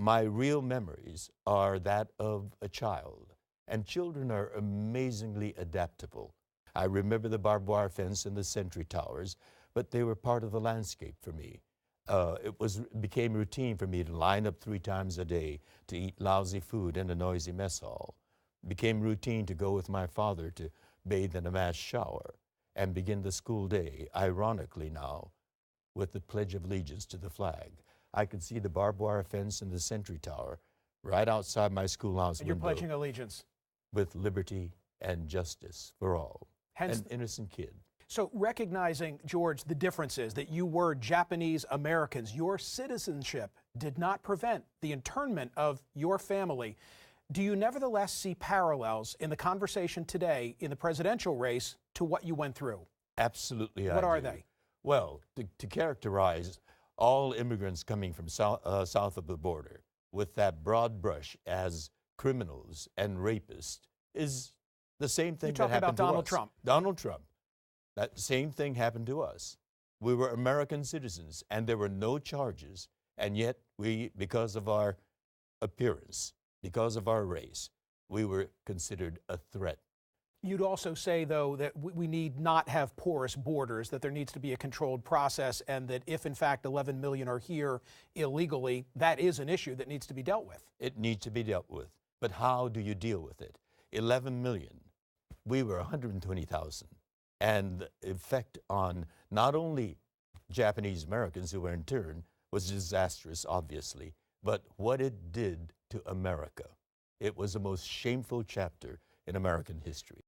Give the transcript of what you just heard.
my real memories are that of a child, and children are amazingly adaptable. I remember the barbed wire fence and the sentry towers, but they were part of the landscape for me. Became routine for me to line up 3 times a day to eat lousy food in a noisy mess hall. Became routine to go with my father to bathe in a mass shower and begin the school day, ironically now, with the Pledge of Allegiance to the flag. I could see the barbed wire fence and the sentry tower right outside my schoolhouse window. And you're pledging allegiance. With liberty and justice for all. Hence, an innocent kid. So recognizing, George, the differences that you were Japanese Americans, your citizenship did not prevent the internment of your family. Do you nevertheless see parallels in the conversation today in the presidential race to what you went through? Absolutely, What are they? Well, to characterize all immigrants coming from south of the border with that broad brush as criminals and rapists is the same thing that happened to us. You talk about Donald Trump. Donald Trump. That same thing happened to us. We were American citizens, and there were no charges, and yet we, because of our appearance, because of our race, we were considered a threat. You'd also say, though, that we need not have porous borders, that there needs to be a controlled process, and that if, in fact, 11 million are here illegally, that is an issue that needs to be dealt with. It needs to be dealt with. But how do you deal with it? 11 million. We were 120,000. And the effect on not only Japanese Americans who were interned was disastrous, obviously, but what it did to America. It was the most shameful chapter in American history.